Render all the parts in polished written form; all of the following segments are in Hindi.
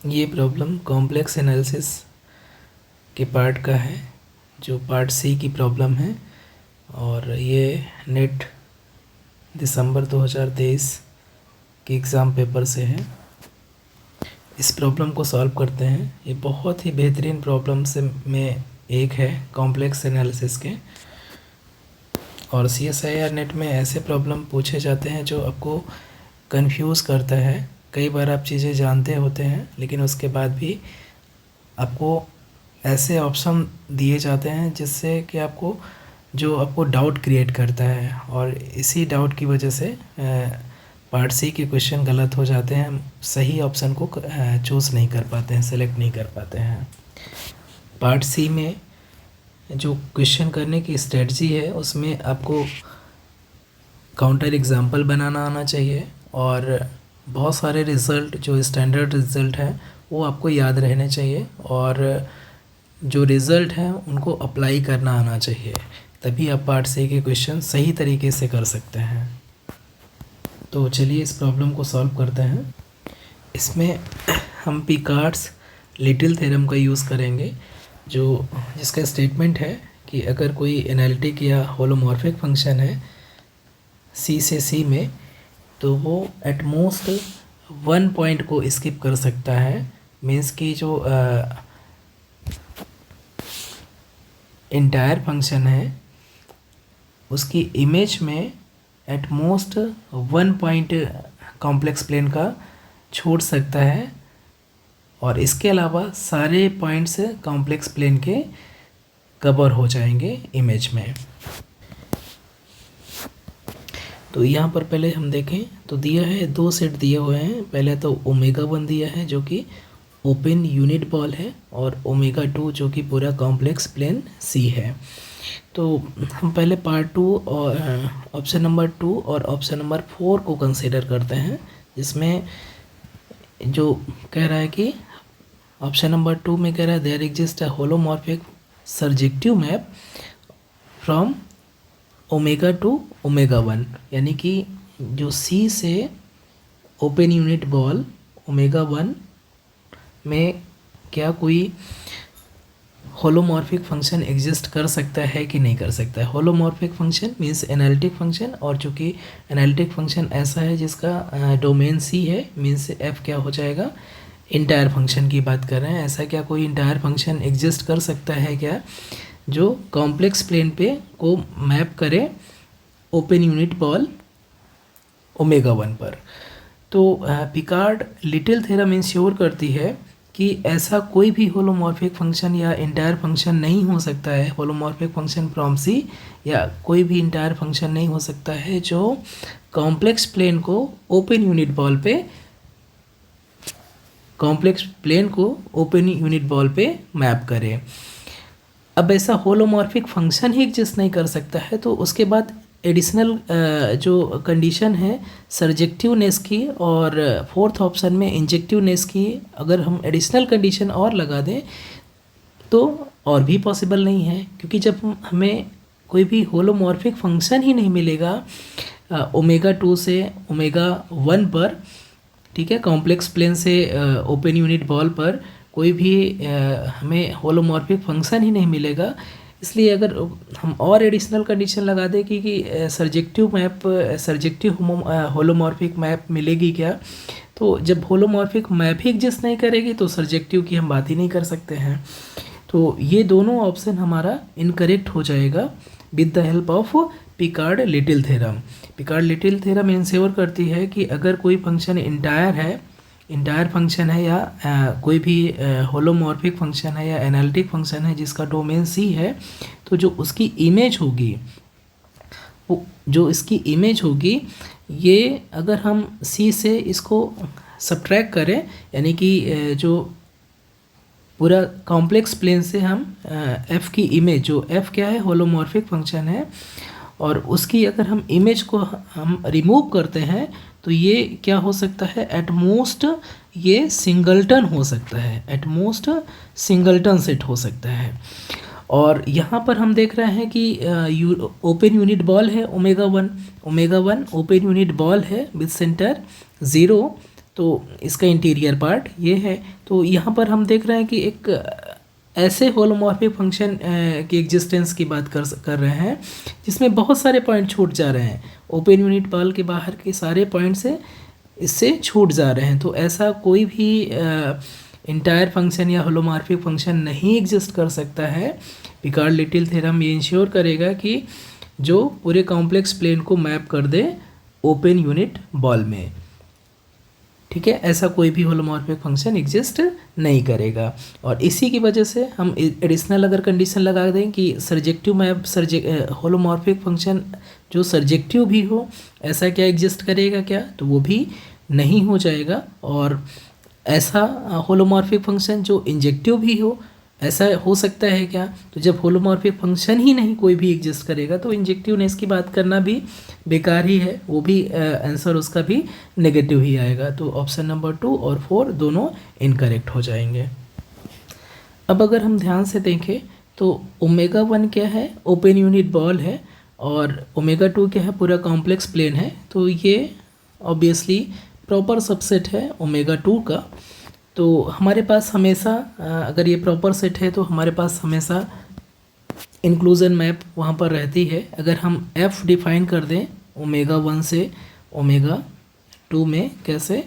ये प्रॉब्लम कॉम्प्लेक्स एनालिसिस के पार्ट का है, जो पार्ट सी की प्रॉब्लम है, और ये नेट दिसंबर 2023 के एग्ज़ाम पेपर से है। इस प्रॉब्लम को सॉल्व करते हैं। ये बहुत ही बेहतरीन प्रॉब्लम से में एक है कॉम्प्लेक्स एनालिसिस के। और CSIR नेट में ऐसे प्रॉब्लम पूछे जाते हैं जो आपको कंफ्यूज करता है। कई बार आप चीज़ें जानते होते हैं, लेकिन उसके बाद भी आपको ऐसे ऑप्शन दिए जाते हैं जिससे कि आपको डाउट क्रिएट करता है, और इसी डाउट की वजह से पार्ट सी के क्वेश्चन गलत हो जाते हैं। हम सही ऑप्शन को चूज़ नहीं कर पाते हैं, सेलेक्ट नहीं कर पाते हैं। पार्ट सी में जो क्वेश्चन करने की स्ट्रेटजी है, उसमें आपको काउंटर एग्जाम्पल बनाना आना चाहिए, और बहुत सारे रिज़ल्ट जो स्टैंडर्ड रिज़ल्ट हैं वो आपको याद रहने चाहिए, और जो रिज़ल्ट हैं उनको अप्लाई करना आना चाहिए। तभी आप पार्ट सी के क्वेश्चन सही तरीके से कर सकते हैं। तो चलिए इस प्रॉब्लम को सॉल्व करते हैं। इसमें हम पिकार्ड्स लिटिल थ्योरम का यूज़ करेंगे, जिसका स्टेटमेंट है कि अगर कोई एनालिटिक या होलोमॉर्फिक फंक्शन है सी से सी में, तो वो एट मोस्ट 1 पॉइंट को स्किप कर सकता है। मीन्स कि जो इंटायर फंक्शन है उसकी इमेज में at most 1 point complex plane का छोड़ सकता है, और इसके अलावा सारे पॉइंट्स कॉम्प्लेक्स प्लेन के कवर हो जाएंगे इमेज में। तो यहाँ पर पहले हम देखें तो दिया है, 2 सेट दिए हुए हैं। पहले तो ओमेगा 1 दिया है जो कि ओपन यूनिट बॉल है, और ओमेगा 2 जो कि पूरा कॉम्प्लेक्स प्लेन सी है। तो हम पहले पार्ट 2 और ऑप्शन नंबर 2 और ऑप्शन नंबर 4 को कंसीडर करते हैं, जिसमें जो कह रहा है कि ऑप्शन नंबर 2 में कह रहा है there exist a holomorphic surjective map from omega to omega 1, यानी कि जो सी से ओपन यूनिट बॉल ओमेगा 1 में क्या कोई होलोमॉर्फिक फंक्शन एग्जिस्ट कर सकता है कि नहीं कर सकता है। Holomorphic function means analytic function, और चूँकि एनालिटिक फंक्शन ऐसा है जिसका डोमेन सी है, मींस एफ क्या हो जाएगा, इंटायर फंक्शन की बात कर रहे हैं। ऐसा क्या कोई इंटायर फंक्शन एग्जिस्ट कर सकता है क्या जो कॉम्प्लेक्स प्लेन पे को मैप करे ओपन यूनिट बॉल ओमेगा 1 पर। तो पिकार्ड लिटिल थ्योरम इंश्योर करती है कि ऐसा कोई भी होलोमॉर्फिक फंक्शन या इंटायर फंक्शन नहीं हो सकता है, होलोमॉर्फिक फंक्शन फ्रॉम सी या कोई भी इंटायर फंक्शन नहीं हो सकता है जो कॉम्प्लेक्स प्लेन को ओपन यूनिट बॉल पे मैप करे। अब ऐसा होलोमॉर्फिक फंक्शन ही एग्जिस्ट नहीं कर सकता है, तो उसके बाद एडिशनल जो कंडीशन है सर्जेक्टिवनेस की, और फोर्थ ऑप्शन में इंजेक्टिवनेस की, अगर हम एडिशनल कंडीशन और लगा दें तो और भी पॉसिबल नहीं है, क्योंकि जब हमें कोई भी होलोमॉर्फिक फंक्शन ही नहीं मिलेगा ओमेगा 2 से ओमेगा 1 पर, ठीक है, कॉम्प्लेक्स प्लेन से ओपन यूनिट बॉल पर कोई भी हमें होलोमॉर्फिक फंक्शन ही नहीं मिलेगा। इसलिए अगर हम और एडिशनल कंडीशन लगा दें कि सर्जेक्टिव होलोमॉर्फिक मैप मिलेगी क्या, तो जब होलोमॉर्फिक मैप ही एग्जिस्ट नहीं करेगी तो सर्जेक्टिव की हम बात ही नहीं कर सकते हैं। तो ये दोनों ऑप्शन हमारा इनकरेक्ट हो जाएगा with the help of Picard little theorem. Picard little theorem ensure करती है कि अगर कोई फंक्शन इंटायर फंक्शन है, या कोई भी होलोमॉर्फिक फंक्शन है या एनालिटिक फंक्शन है जिसका डोमेन सी है, तो जो उसकी इमेज होगी ये अगर हम सी से इसको सब्ट्रैक्ट करें, यानी कि जो पूरा कॉम्प्लेक्स प्लेन से हम एफ़ की इमेज, जो एफ़ क्या है होलोमॉर्फिक फंक्शन है, और उसकी अगर हम इमेज को हम रिमूव करते हैं तो ये क्या हो सकता है, एट मोस्ट ये सिंगल्टन हो सकता है, एट मोस्ट सिंगल्टन सेट हो सकता है। और यहाँ पर हम देख रहे हैं कि ओपन यूनिट बॉल है ओमेगा 1 ओपन यूनिट बॉल है विद सेंटर 0, तो इसका इंटीरियर पार्ट ये है। तो यहाँ पर हम देख रहे हैं कि एक ऐसे होलोमॉर्फिक फंक्शन की एग्जिस्टेंस की बात कर रहे हैं जिसमें बहुत सारे पॉइंट छूट जा रहे हैं। ओपन यूनिट बॉल के बाहर के सारे पॉइंट से इससे छूट जा रहे हैं। तो ऐसा कोई भी इंटायर फंक्शन या होलोमॉर्फिक फंक्शन नहीं एग्जिस्ट कर सकता है। पिकार्ड लिटिल थ्योरम ये इंश्योर करेगा कि जो पूरे कॉम्प्लेक्स प्लेन को मैप कर दे ओपन यूनिट बॉल में, ठीक है, ऐसा कोई भी होलोमॉर्फिक फंक्शन एग्जिस्ट नहीं करेगा। और इसी की वजह से हम एडिशनल अगर कंडीशन लगा दें कि सर्जेक्टिव मैप होलोमॉर्फिक फंक्शन जो सर्जेक्टिव भी हो ऐसा क्या एग्जिस्ट करेगा क्या, तो वो भी नहीं हो जाएगा। और ऐसा होलोमॉर्फिक फंक्शन जो इंजेक्टिव भी हो ऐसा हो सकता है क्या, तो जब होलोमॉर्फिक फंक्शन ही नहीं कोई भी एग्जिस्ट करेगा तो इंजेक्टिवनेस की बात करना भी बेकार ही है, वो भी आंसर उसका भी नेगेटिव ही आएगा। तो ऑप्शन नंबर 2 और 4 दोनों इनकरेक्ट हो जाएंगे। अब अगर हम ध्यान से देखें तो ओमेगा 1 क्या है, ओपन यूनिट बॉल है, और ओमेगा 2 क्या है, पूरा कॉम्प्लेक्स प्लेन है। तो ये ऑब्वियसली प्रॉपर सबसेट है ओमेगा 2 का। तो हमारे पास हमेशा अगर ये प्रॉपर सेट है तो हमारे पास हमेशा इंक्लूजन मैप वहाँ पर रहती है। अगर हम f डिफाइन कर दें ओमेगा 1 से ओमेगा 2 में, कैसे,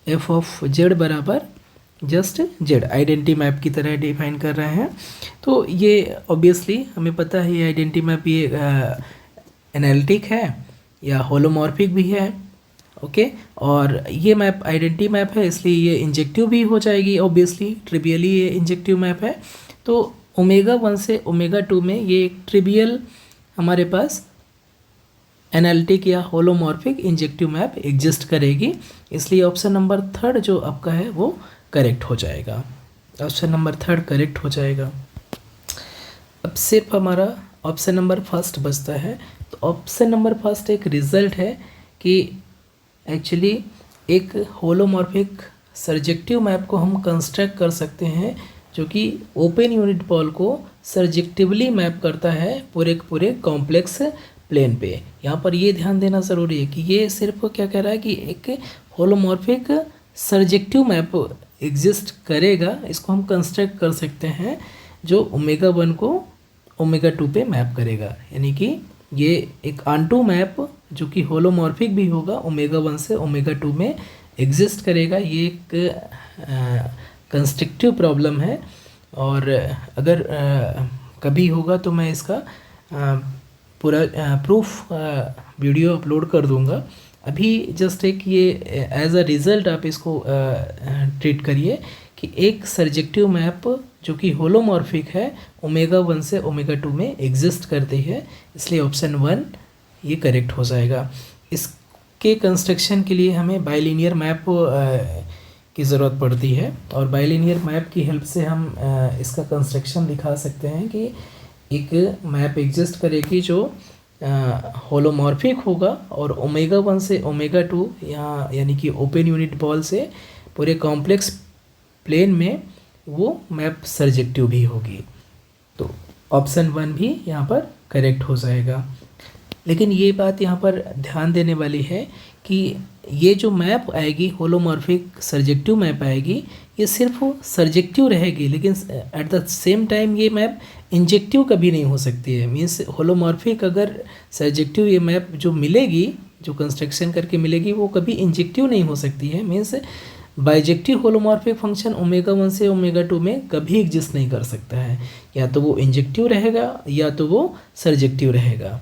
f ऑफ z बराबर जस्ट z, आइडेंटिटी मैप की तरह डिफाइन कर रहे हैं। तो ये ऑब्वियसली हमें पता है ये आइडेंटिटी मैप ये एनालिटिक है या होलोमॉर्फिक भी है, ओके। और ये मैप आइडेंटिटी मैप है इसलिए ये इंजेक्टिव भी हो जाएगी, ऑब्वियसली ट्रिवियली ये इंजेक्टिव मैप है। तो ओमेगा 1 से ओमेगा 2 में ये एक ट्रिवियल हमारे पास एनालिटिक या होलोमॉर्फिक इंजेक्टिव मैप एग्जिस्ट करेगी, इसलिए ऑप्शन नंबर 3 जो आपका है वो करेक्ट हो जाएगा। ऑप्शन नंबर 3 करेक्ट हो जाएगा। अब सिर्फ हमारा ऑप्शन नंबर 1 बचता है। तो ऑप्शन नंबर 1 एक रिजल्ट है कि एक्चुअली एक होलोमॉर्फिक सर्जेक्टिव मैप को हम कंस्ट्रक्ट कर सकते हैं जो कि ओपन यूनिट बॉल को सर्जेक्टिवली मैप करता है पूरे के पूरे कॉम्प्लेक्स प्लेन पे। यहाँ पर ये ध्यान देना ज़रूरी है कि ये सिर्फ क्या कह रहा है कि एक होलोमॉर्फिक सर्जेक्टिव मैप एग्जिस्ट करेगा, इसको हम कंस्ट्रक्ट कर सकते हैं जो ओमेगा 1 को ओमेगा 2 पे मैप करेगा। यानी कि ये एक ऑनटू मैप जो कि होलोमॉर्फिक भी होगा ओमेगा 1 से ओमेगा 2 में एग्जिस्ट करेगा। ये एक कंस्ट्रक्टिव प्रॉब्लम है, और अगर कभी होगा तो मैं इसका पूरा प्रूफ वीडियो अपलोड कर दूंगा। अभी जस्ट एक ये एज अ रिज़ल्ट आप इसको ट्रीट करिए कि एक सर्जेक्टिव मैप जो कि होलोमॉर्फिक है ओमेगा 1 से ओमेगा 2 में एग्जिस्ट करती है, इसलिए ऑप्शन 1 ये करेक्ट हो जाएगा। इसके कंस्ट्रक्शन के लिए हमें बाइलिनियर मैप की ज़रूरत पड़ती है, और बाइलिनियर मैप की हेल्प से हम इसका कंस्ट्रक्शन दिखा सकते हैं कि एक मैप एग्जिस्ट करेगी जो होलोमॉर्फिक होगा और ओमेगा 1 से ओमेगा 2 यानी कि ओपन यूनिट बॉल से पूरे कॉम्प्लेक्स प्लेन में वो मैप सर्जेक्टिव भी होगी। तो ऑप्शन 1 भी यहाँ पर करेक्ट हो जाएगा। लेकिन ये बात यहाँ पर ध्यान देने वाली है कि ये जो मैप आएगी होलोमॉर्फिक सर्जेक्टिव मैप आएगी, ये सिर्फ सर्जेक्टिव रहेगी, लेकिन एट द सेम टाइम ये मैप इंजेक्टिव कभी नहीं हो सकती है। मीन्स होलोमॉर्फिक अगर सर्जेक्टिव ये मैप जो मिलेगी, जो कंस्ट्रक्शन करके मिलेगी, वो कभी इंजेक्टिव नहीं हो सकती है। Means bijective holomorphic function omega 1 से ओमेगा 2 में कभी एग्जिस्ट नहीं कर सकता है। या तो वो इंजेक्टिव रहेगा या तो वो सर्जेक्टिव रहेगा।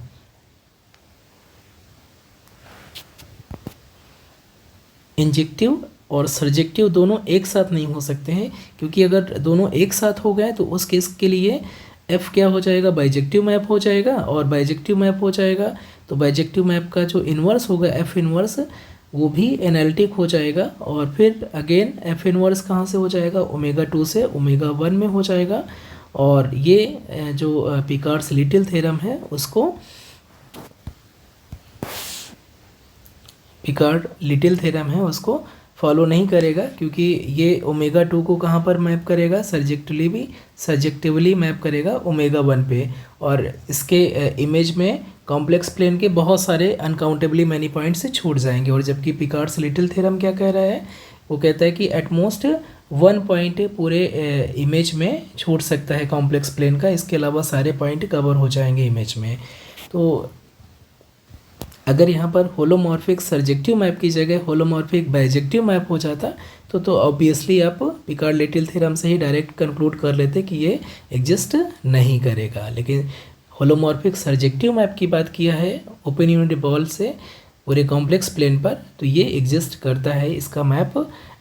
इंजेक्टिव और सर्जेक्टिव दोनों एक साथ नहीं हो सकते हैं, क्योंकि अगर दोनों एक साथ हो गए तो उस केस के लिए एफ क्या हो जाएगा, बाइजेक्टिव मैप हो जाएगा, और बाइजेक्टिव मैप हो जाएगा तो बाइजेक्टिव मैप का जो इन्वर्स होगा एफ इन्वर्स वो भी एनालिटिक हो जाएगा, और फिर अगेन एफ इन्वर्स कहाँ से हो जाएगा, ओमेगा 2 से ओमेगा 1 में हो जाएगा। और ये जो पिकार्ड्स लिटिल थ्योरम है उसको पिकार्ड लिटिल थ्योरम है उसको फॉलो नहीं करेगा, क्योंकि ये ओमेगा 2 को कहाँ पर मैप करेगा, सर्जेक्टिवली मैप करेगा ओमेगा 1 पे। और इसके इमेज में कॉम्प्लेक्स प्लेन के बहुत सारे अनकाउंटेबली मैनी पॉइंट्स से छूट जाएंगे। और जबकि पिकार्ड्स लिटिल थ्योरम क्या कह रहा है वो कहता है कि एटमोस्ट 1 पॉइंट पूरे इमेज में छूट सकता है कॉम्प्लेक्स प्लेन का, इसके अलावा सारे पॉइंट कवर हो जाएंगे इमेज में। तो अगर यहाँ पर होलोमॉर्फिक सर्जेक्टिव मैप की जगह होलोमॉर्फिक बाइजेक्टिव मैप हो जाता तो ऑब्वियसली आप पिकार्ड-लिटिल थ्योरम से ही डायरेक्ट कंक्लूड कर लेते कि ये एग्जिस्ट नहीं करेगा। लेकिन होलोमॉर्फिक सर्जेक्टिव मैप की बात किया है ओपन यूनिट बॉल से पूरे कॉम्प्लेक्स प्लेन पर, तो ये एग्जिस्ट करता है इसका मैप।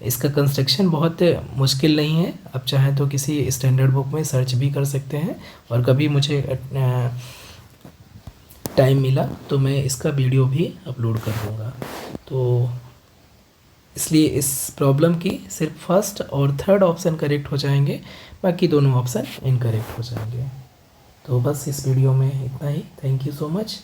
इसका कंस्ट्रक्शन बहुत मुश्किल नहीं है, आप चाहें तो किसी स्टैंडर्ड बुक में सर्च भी कर सकते हैं, और कभी मुझे टाइम मिला तो मैं इसका वीडियो भी अपलोड कर दूँगा। तो इसलिए इस प्रॉब्लम की सिर्फ फर्स्ट और थर्ड ऑप्शन करेक्ट हो जाएंगे, बाकी दोनों ऑप्शन इनकरेक्ट हो जाएंगे। तो बस इस वीडियो में इतना ही। Thank you so much.